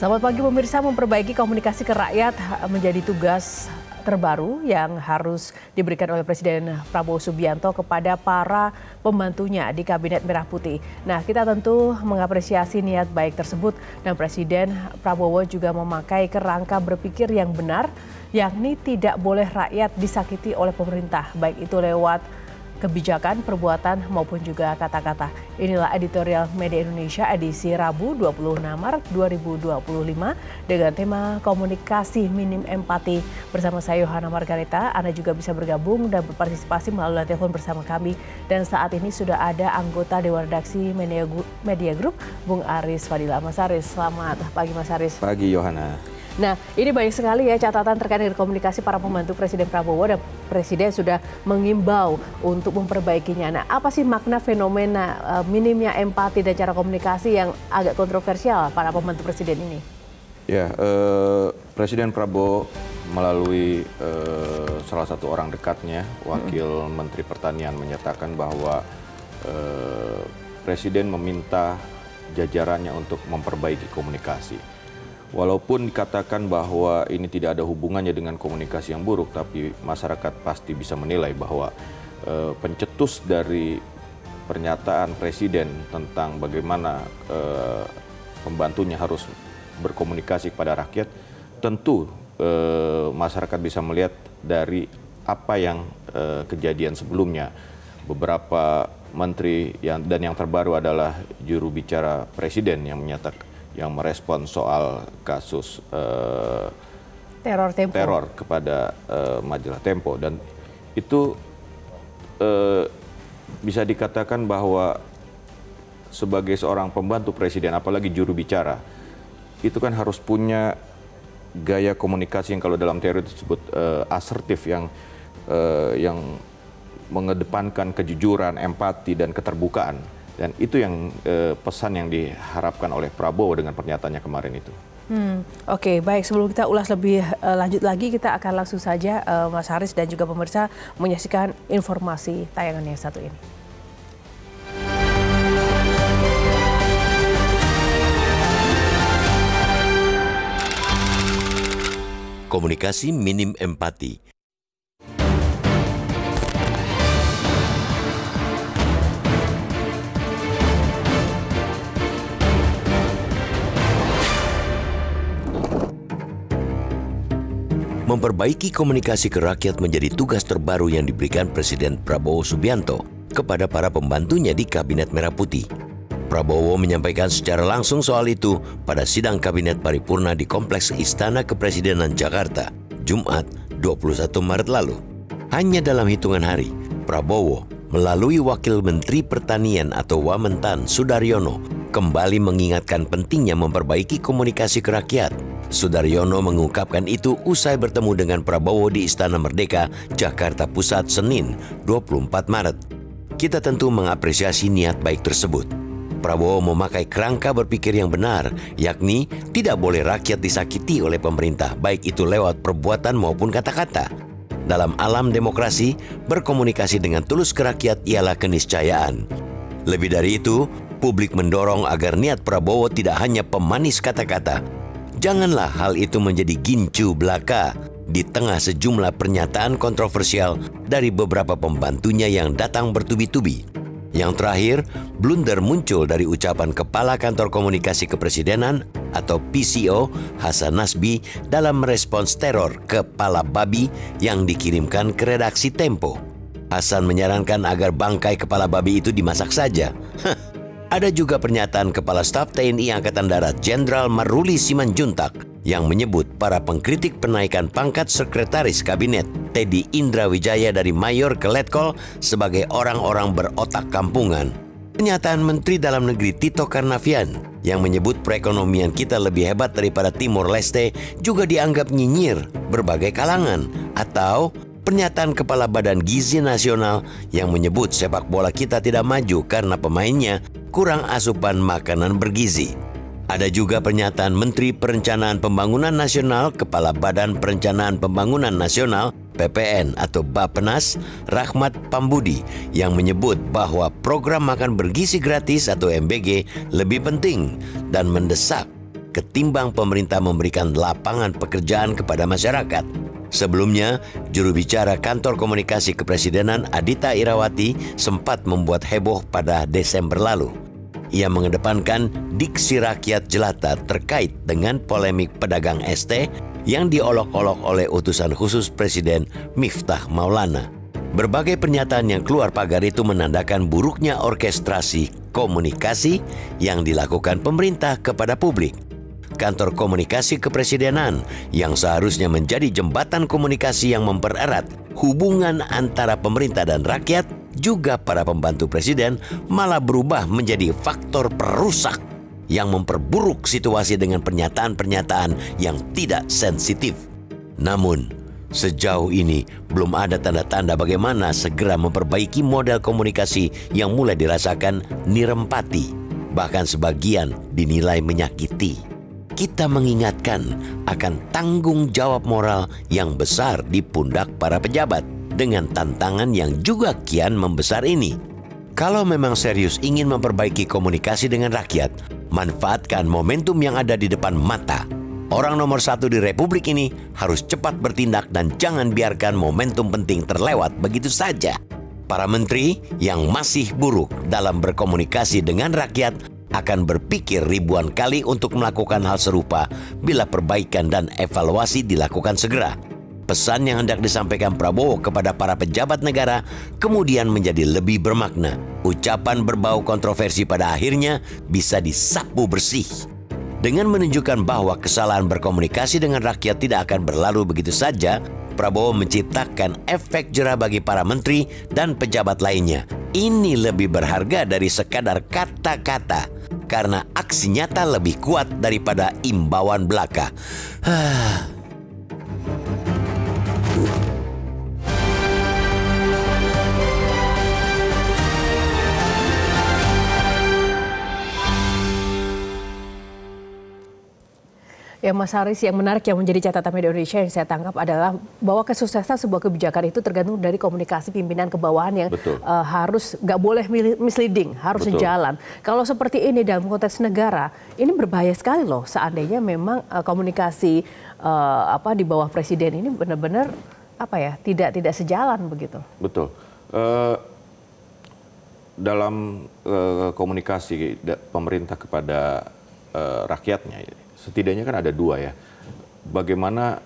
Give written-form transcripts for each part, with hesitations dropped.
Selamat pagi pemirsa, memperbaiki komunikasi ke rakyat menjadi tugas terbaru yang harus diberikan oleh Presiden Prabowo Subianto kepada para pembantunya di Kabinet Merah Putih. Nah, kita tentu mengapresiasi niat baik tersebut dan Presiden Prabowo juga memakai kerangka berpikir yang benar, yakni tidak boleh rakyat disakiti oleh pemerintah, baik itu lewat kebijakan, perbuatan maupun juga kata-kata. Inilah editorial Media Indonesia edisi Rabu 26 Maret 2025 dengan tema komunikasi minim empati. Bersama saya Yohana Margareta, Anda juga bisa bergabung dan berpartisipasi melalui telepon bersama kami. Dan saat ini sudah ada anggota Dewan Redaksi Media Group, Bung Aris Fadila. Mas Aris, selamat pagi Mas Aris. Pagi Yohana. Nah, ini banyak sekali ya catatan terkait dengan komunikasi para pembantu Presiden Prabowo dan Presiden sudah mengimbau untuk memperbaikinya. Nah, apa sih makna fenomena minimnya empati dan cara komunikasi yang agak kontroversial para pembantu Presiden ini? Ya, Presiden Prabowo melalui salah satu orang dekatnya, Wakil Menteri Pertanian menyatakan bahwa Presiden meminta jajarannya untuk memperbaiki komunikasi. Walaupun dikatakan bahwa ini tidak ada hubungannya dengan komunikasi yang buruk, tapi masyarakat pasti bisa menilai bahwa pencetus dari pernyataan Presiden tentang bagaimana pembantunya harus berkomunikasi kepada rakyat, tentu masyarakat bisa melihat dari apa yang kejadian sebelumnya. Beberapa menteri dan yang terbaru adalah juru bicara Presiden yang menyatakan, yang merespon soal kasus teror kepada majalah Tempo, dan itu bisa dikatakan bahwa sebagai seorang pembantu Presiden, apalagi juru bicara, itu kan harus punya gaya komunikasi yang kalau dalam teori disebut asertif, yang mengedepankan kejujuran, empati, dan keterbukaan. Dan itu yang pesan yang diharapkan oleh Prabowo dengan pernyataannya kemarin itu. Oke, baik. Sebelum kita ulas lebih lanjut lagi, kita akan langsung saja Mas Haris dan juga pemirsa menyaksikan informasi tayangan yang satu ini. Komunikasi minim empati. Memperbaiki komunikasi ke rakyat menjadi tugas terbaru yang diberikan Presiden Prabowo Subianto kepada para pembantunya di Kabinet Merah Putih. Prabowo menyampaikan secara langsung soal itu pada sidang Kabinet Paripurna di Kompleks Istana Kepresidenan Jakarta, Jumat 21 Maret lalu. Hanya dalam hitungan hari, Prabowo melalui Wakil Menteri Pertanian atau Wamentan Sudaryono kembali mengingatkan pentingnya memperbaiki komunikasi ke rakyat. Sudaryono mengungkapkan itu usai bertemu dengan Prabowo di Istana Merdeka, Jakarta Pusat, Senin 24 Maret. Kita tentu mengapresiasi niat baik tersebut. Prabowo memakai kerangka berpikir yang benar, yakni tidak boleh rakyat disakiti oleh pemerintah, baik itu lewat perbuatan maupun kata-kata. Dalam alam demokrasi, berkomunikasi dengan tulus ke rakyat ialah keniscayaan. Lebih dari itu, publik mendorong agar niat Prabowo tidak hanya pemanis kata-kata. Janganlah hal itu menjadi gincu belaka di tengah sejumlah pernyataan kontroversial dari beberapa pembantunya yang datang bertubi-tubi. Yang terakhir, blunder muncul dari ucapan Kepala Kantor Komunikasi Kepresidenan atau PCO Hasan Nasbi dalam merespons teror kepala babi yang dikirimkan ke redaksi Tempo. Hasan menyarankan agar bangkai kepala babi itu dimasak saja. Ada juga pernyataan Kepala Staf TNI Angkatan Darat Jenderal Maruli Simanjuntak yang menyebut para pengkritik penaikan pangkat Sekretaris Kabinet Teddy Indrawijaya dari Mayor ke Letkol sebagai orang-orang berotak kampungan. Pernyataan Menteri Dalam Negeri Tito Karnavian yang menyebut perekonomian kita lebih hebat daripada Timor Leste juga dianggap nyinyir berbagai kalangan. Atau pernyataan Kepala Badan Gizi Nasional yang menyebut sepak bola kita tidak maju karena pemainnya kurang asupan makanan bergizi. Ada juga pernyataan Menteri Perencanaan Pembangunan Nasional, Kepala Badan Perencanaan Pembangunan Nasional, PPN atau Bappenas, Rahmat Pambudi, yang menyebut bahwa program makan bergizi gratis atau MBG lebih penting dan mendesak ketimbang pemerintah memberikan lapangan pekerjaan kepada masyarakat. Sebelumnya, juru bicara Kantor Komunikasi Kepresidenan Adhita Irawati sempat membuat heboh pada Desember lalu. Ia mengedepankan diksi rakyat jelata terkait dengan polemik pedagang ST yang diolok-olok oleh utusan khusus Presiden Miftah Maulana. Berbagai pernyataan yang keluar pagar itu menandakan buruknya orkestrasi komunikasi yang dilakukan pemerintah kepada publik. Kantor Komunikasi Kepresidenan yang seharusnya menjadi jembatan komunikasi yang mempererat hubungan antara pemerintah dan rakyat, juga para pembantu presiden, malah berubah menjadi faktor perusak yang memperburuk situasi dengan pernyataan-pernyataan yang tidak sensitif. Namun, sejauh ini belum ada tanda-tanda bagaimana segera memperbaiki model komunikasi yang mulai dirasakan nirempati, bahkan sebagian dinilai menyakiti. Kita mengingatkan akan tanggung jawab moral yang besar di pundak para pejabat dengan tantangan yang juga kian membesar ini. Kalau memang serius ingin memperbaiki komunikasi dengan rakyat, manfaatkan momentum yang ada di depan mata. Orang nomor satu di Republik ini harus cepat bertindak dan jangan biarkan momentum penting terlewat begitu saja. Para menteri yang masih buruk dalam berkomunikasi dengan rakyat akan berpikir ribuan kali untuk melakukan hal serupa bila perbaikan dan evaluasi dilakukan segera. Pesan yang hendak disampaikan Prabowo kepada para pejabat negara kemudian menjadi lebih bermakna. Ucapan berbau kontroversi pada akhirnya bisa disapu bersih. Dengan menunjukkan bahwa kesalahan berkomunikasi dengan rakyat tidak akan berlalu begitu saja, Prabowo menciptakan efek jera bagi para menteri dan pejabat lainnya. Ini lebih berharga dari sekadar kata-kata, karena aksi nyata lebih kuat daripada imbauan belaka. Ya Mas Haris, yang menarik yang menjadi catatan media Indonesia yang saya tangkap adalah bahwa kesuksesan sebuah kebijakan itu tergantung dari komunikasi pimpinan ke bawahan yang harus nggak boleh misleading, harus sejalan. Kalau seperti ini dalam konteks negara, ini berbahaya sekali loh seandainya memang komunikasi di bawah presiden ini benar-benar tidak sejalan begitu. Betul. Dalam komunikasi pemerintah kepada rakyatnya, setidaknya kan ada dua ya. Bagaimana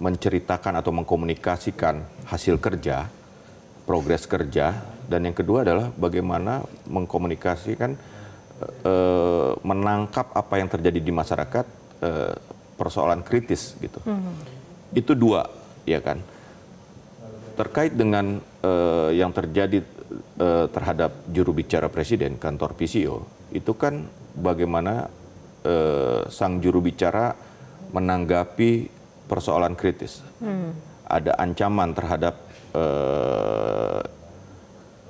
menceritakan atau mengkomunikasikan hasil kerja, progres kerja, dan yang kedua adalah bagaimana mengkomunikasikan, menangkap apa yang terjadi di masyarakat, persoalan kritis gitu. Itu dua, ya kan. Terkait dengan yang terjadi terhadap juru bicara presiden, kantor PCO, itu kan bagaimana sang juru bicara menanggapi persoalan kritis. Ada ancaman terhadap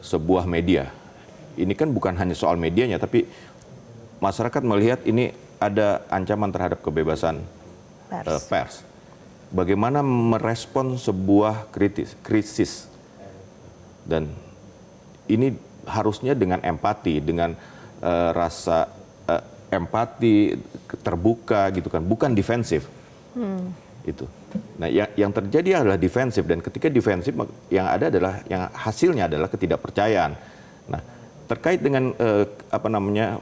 sebuah media. Ini kan bukan hanya soal medianya, tapi masyarakat melihat ini ada ancaman terhadap kebebasan pers. Bagaimana merespon sebuah krisis. Dan ini harusnya dengan empati, dengan rasa empati, terbuka gitu kan, bukan defensif. Itu. Nah, yang terjadi adalah defensif, dan ketika defensif yang ada adalah hasilnya adalah ketidakpercayaan. Nah, terkait dengan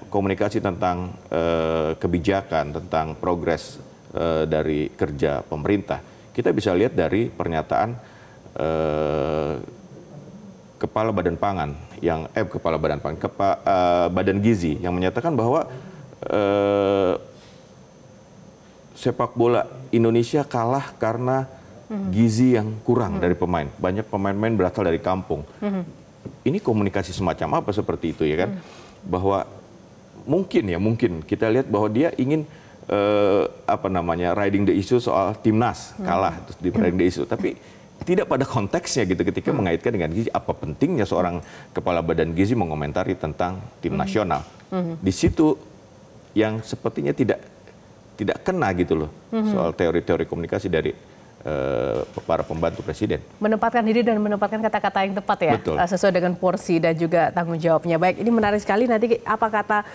komunikasi tentang kebijakan, tentang progres dari kerja pemerintah, kita bisa lihat dari pernyataan Kepala Badan Pangan Badan Gizi yang menyatakan bahwa sepak bola Indonesia kalah karena gizi yang kurang dari pemain. Banyak pemain-pemain berasal dari kampung. Ini komunikasi semacam apa seperti itu ya kan? Bahwa mungkin kita lihat bahwa dia ingin riding the issue soal timnas kalah, terus di riding the issue, tapi tidak pada konteksnya gitu ketika mengaitkan dengan gizi. Apa pentingnya seorang kepala badan gizi mengomentari tentang tim nasional? Di situ yang sepertinya tidak kena gitu loh, soal teori-teori komunikasi dari para pembantu presiden. Menempatkan diri dan menempatkan kata-kata yang tepat ya, Betul. Sesuai dengan porsi dan juga tanggung jawabnya. Baik, ini menarik sekali. Nanti apa kata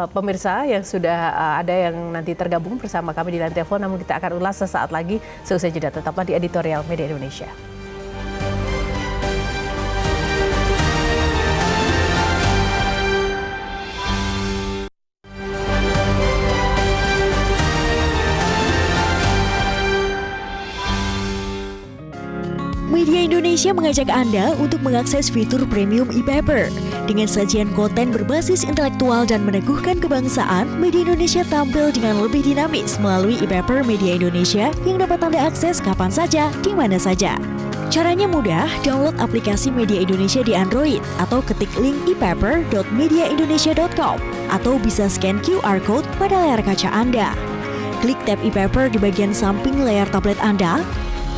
pemirsa yang sudah ada yang nanti tergabung bersama kami di line telepon, namun kita akan ulas sesaat lagi seusai jeda. Tetaplah di Editorial Media Indonesia. Media Indonesia mengajak Anda untuk mengakses fitur premium e-paper. Dengan sajian konten berbasis intelektual dan meneguhkan kebangsaan, Media Indonesia tampil dengan lebih dinamis melalui e-paper Media Indonesia yang dapat Anda akses kapan saja, di mana saja. Caranya mudah, download aplikasi Media Indonesia di Android atau ketik link e-paper.mediaindonesia.com atau bisa scan QR Code pada layar kaca Anda. Klik tab e-paper di bagian samping layar tablet Anda,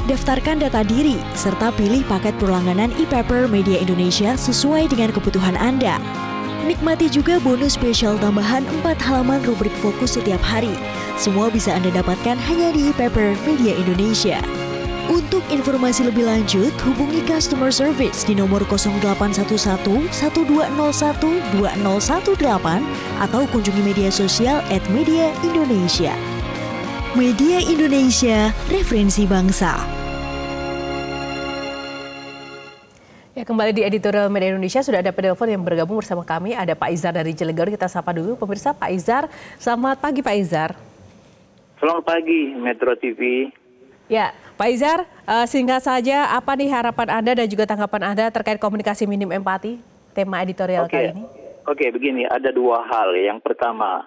daftarkan data diri, serta pilih paket berlangganan e-paper Media Indonesia sesuai dengan kebutuhan Anda. Nikmati juga bonus spesial tambahan 4 halaman rubrik fokus setiap hari. Semua bisa Anda dapatkan hanya di e-paper Media Indonesia. Untuk informasi lebih lanjut, hubungi customer service di nomor 0811 1201 2018 atau kunjungi media sosial @mediaindonesia. Media Indonesia, referensi bangsa. Ya, kembali di Editorial Media Indonesia sudah ada penelpon yang bergabung bersama kami. Ada Pak Izar dari Cilegon. Kita sapa dulu pemirsa. Pak Izar, selamat pagi Pak Izar. Selamat pagi Metro TV. Ya, Pak Izar, singkat saja apa nih harapan Anda dan juga tanggapan Anda terkait komunikasi minim empati, tema editorial kali ini? Oke, begini, ada dua hal. Yang pertama,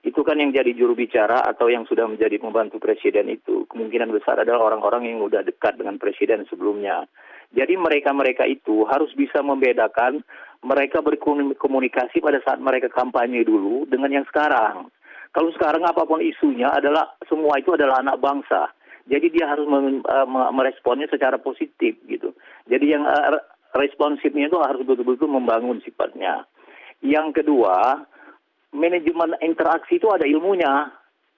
itu kan yang jadi juru bicara atau yang sudah menjadi pembantu presiden itu kemungkinan besar adalah orang-orang yang sudah dekat dengan presiden sebelumnya. Jadi mereka-mereka itu harus bisa membedakan mereka berkomunikasi pada saat mereka kampanye dulu dengan yang sekarang. Kalau sekarang apapun isunya adalah semua itu adalah anak bangsa. Jadi dia harus meresponnya secara positif gitu. Jadi yang responsifnya itu harus betul-betul membangun sifatnya. Yang kedua, manajemen interaksi itu ada ilmunya,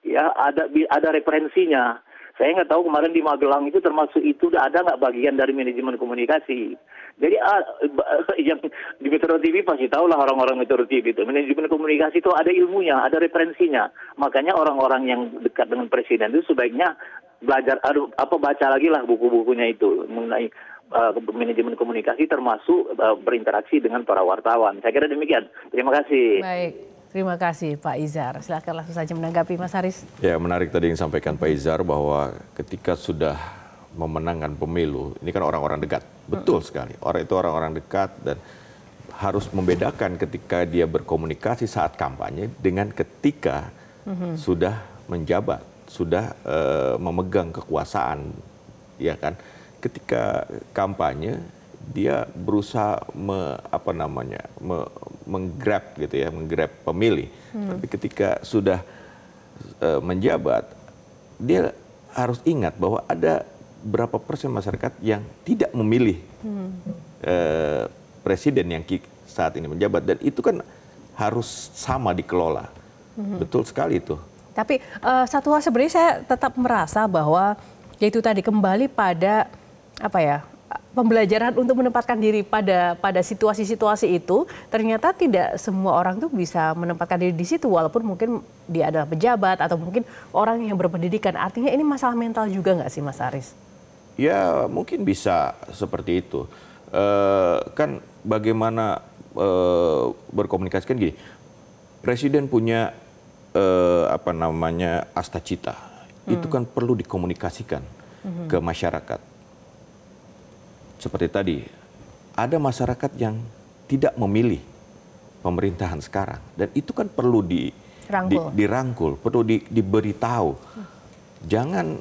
ya ada referensinya. Saya nggak tahu kemarin di Magelang itu termasuk itu ada nggak bagian dari manajemen komunikasi. Jadi yang di Metro TV pasti tahu lah orang-orang Metro TV itu manajemen komunikasi itu ada ilmunya, ada referensinya. Makanya orang-orang yang dekat dengan presiden itu sebaiknya belajar baca lagi lah buku-bukunya itu mengenai manajemen komunikasi termasuk berinteraksi dengan para wartawan. Saya kira demikian. Terima kasih. Baik. Terima kasih Pak Izar. Silakan langsung saja menanggapi Mas Haris. Ya, menarik tadi yang disampaikan Pak Izar bahwa ketika sudah memenangkan pemilu, ini kan orang-orang dekat. Betul sekali. Orang-orang dekat dan harus membedakan ketika dia berkomunikasi saat kampanye dengan ketika sudah menjabat, sudah memegang kekuasaan, ya kan? Ketika kampanye dia berusaha menggrab gitu ya, menggrab pemilih. Tapi ketika sudah menjabat, dia harus ingat bahwa ada berapa persen masyarakat yang tidak memilih presiden yang saat ini menjabat, dan itu kan harus sama dikelola. Betul sekali itu. Tapi satu hal sebenarnya saya tetap merasa bahwa yaitu tadi kembali pada pembelajaran untuk menempatkan diri pada situasi-situasi itu. Ternyata tidak semua orang tuh bisa menempatkan diri di situ, walaupun mungkin dia adalah pejabat atau mungkin orang yang berpendidikan. Artinya ini masalah mental juga nggak sih Mas Haris? Ya mungkin bisa seperti itu. Kan bagaimana berkomunikasi kan gini, presiden punya asta cita, itu kan perlu dikomunikasikan ke masyarakat. Seperti tadi, ada masyarakat yang tidak memilih pemerintahan sekarang, dan itu kan perlu dirangkul, perlu diberitahu. Jangan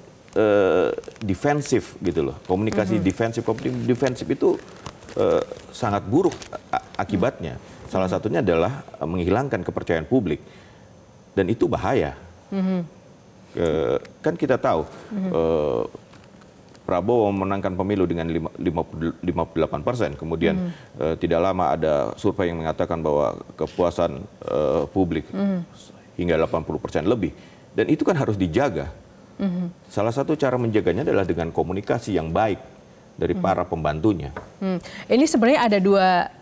defensif gitu loh. Komunikasi defensif itu sangat buruk akibatnya. Salah satunya adalah menghilangkan kepercayaan publik, dan itu bahaya. Kan kita tahu Prabowo memenangkan pemilu dengan 58%. Kemudian tidak lama ada survei yang mengatakan bahwa kepuasan publik hingga 80% lebih. Dan itu kan harus dijaga. Salah satu cara menjaganya adalah dengan komunikasi yang baik dari para pembantunya. Ini sebenarnya ada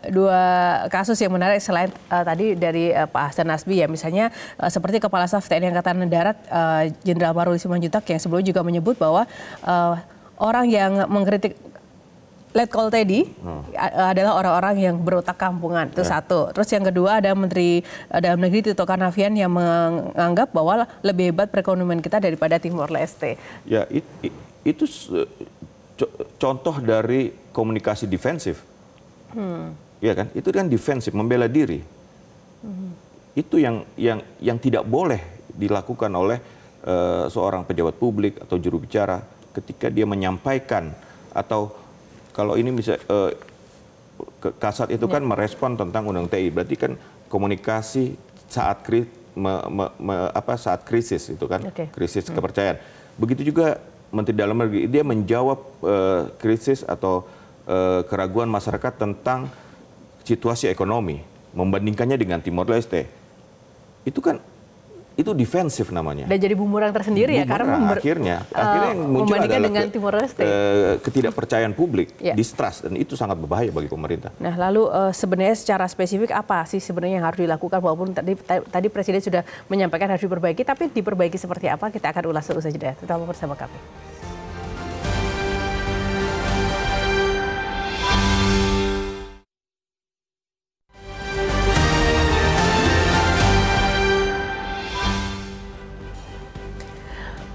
dua kasus yang menarik selain tadi dari Pak Hasan Nasbi ya, misalnya seperti Kepala Staf TNI Angkatan Darat Jenderal Maruli Simanjuntak yang sebelumnya juga menyebut bahwa orang yang mengkritik Letkol Teddy adalah orang-orang yang berotak kampungan, itu satu. Terus yang kedua ada Menteri Dalam Negeri Tito Karnavian yang menganggap bahwa lebih hebat perekonomian kita daripada Timor Leste. Ya, itu contoh dari komunikasi defensif. Ya kan? Itu kan defensif, membela diri. Itu yang tidak boleh dilakukan oleh seorang pejabat publik atau juru bicara ketika dia menyampaikan, atau kalau ini bisa Kasat itu kan merespon tentang Undang TI, berarti kan komunikasi saat saat krisis itu kan, krisis kepercayaan. Begitu juga Menteri Dalam Negeri, dia menjawab krisis atau keraguan masyarakat tentang situasi ekonomi, membandingkannya dengan Timor Leste. Itu kan, itu defensif namanya. Dan jadi bumerang tersendiri ya, karena akhirnya yang muncul adalah dengan Timor Leste. Ketidakpercayaan publik, distrust, dan itu sangat berbahaya bagi pemerintah. Nah, lalu sebenarnya secara spesifik apa sih sebenarnya yang harus dilakukan, walaupun tadi Presiden sudah menyampaikan harus diperbaiki, tapi diperbaiki seperti apa, kita akan ulas terus saja. Tetap bersama kami.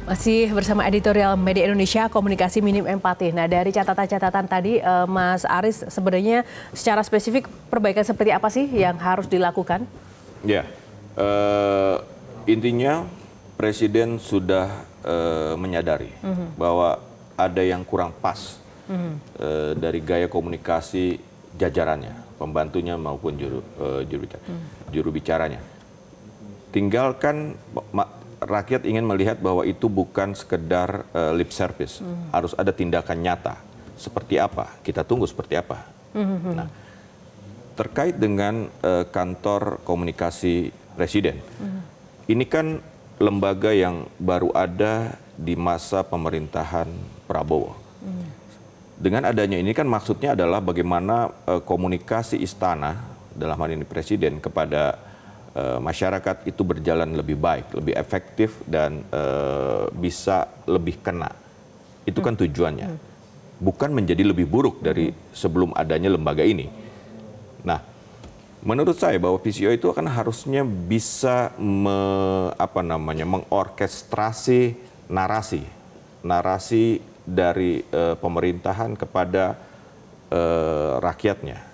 Masih bersama editorial Media Indonesia, komunikasi minim empati. Nah, dari catatan-catatan tadi, Mas Aris, sebenarnya secara spesifik perbaikan seperti apa sih yang harus dilakukan? Ya, intinya Presiden sudah menyadari bahwa ada yang kurang pas dari gaya komunikasi jajarannya, pembantunya maupun juru bicaranya. Tinggalkan rakyat ingin melihat bahwa itu bukan sekedar lip service, harus ada tindakan nyata. Seperti apa? Kita tunggu seperti apa. Nah, terkait dengan kantor komunikasi Presiden, ini kan lembaga yang baru ada di masa pemerintahan Prabowo. Dengan adanya ini kan maksudnya adalah bagaimana komunikasi istana, dalam hal ini Presiden, kepada masyarakat itu berjalan lebih baik, lebih efektif, dan bisa lebih kena. Itu kan tujuannya. Bukan menjadi lebih buruk dari sebelum adanya lembaga ini. Nah, menurut saya bahwa PCO itu akan harusnya bisa mengorkestrasi narasi dari pemerintahan kepada rakyatnya.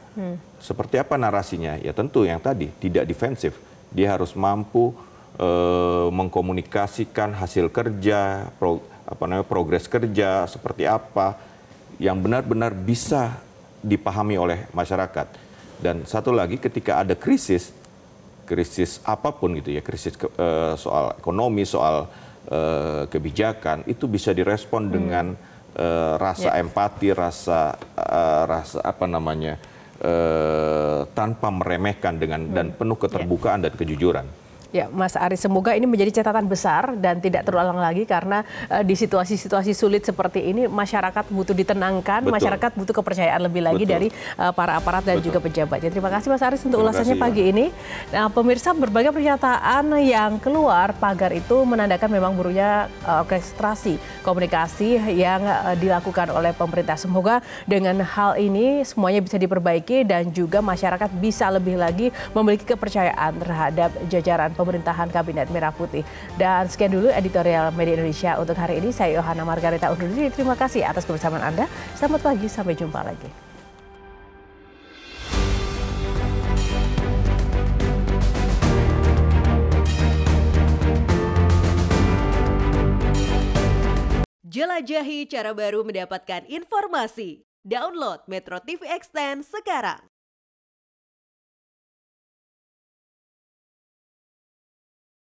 Seperti apa narasinya? Ya tentu yang tadi, tidak defensif. Dia harus mampu mengkomunikasikan hasil kerja, progres kerja seperti apa yang benar-benar bisa dipahami oleh masyarakat. Dan satu lagi, ketika ada krisis apapun gitu ya, krisis soal ekonomi, soal kebijakan, itu bisa direspon dengan rasa empati, rasa tanpa meremehkan, dan penuh keterbukaan dan kejujuran. Ya, Mas Aris, semoga ini menjadi catatan besar dan tidak terulang lagi, karena di situasi-situasi sulit seperti ini masyarakat butuh ditenangkan, masyarakat butuh kepercayaan lebih lagi dari para aparat dan juga pejabat. Ya, terima kasih Mas Aris untuk ulasannya pagi ini. Nah, pemirsa, berbagai pernyataan yang keluar pagar itu menandakan memang buruknya orkestrasi komunikasi yang dilakukan oleh pemerintah. Semoga dengan hal ini semuanya bisa diperbaiki dan juga masyarakat bisa lebih lagi memiliki kepercayaan terhadap jajaran pemerintahan Kabinet Merah Putih. Dan sekian dulu editorial Media Indonesia untuk hari ini. Saya Yohana Margareta undur diri. Terima kasih atas kebersamaan Anda. Selamat pagi, sampai jumpa lagi. Jelajahi cara baru mendapatkan informasi. Download Metro TV Extend sekarang.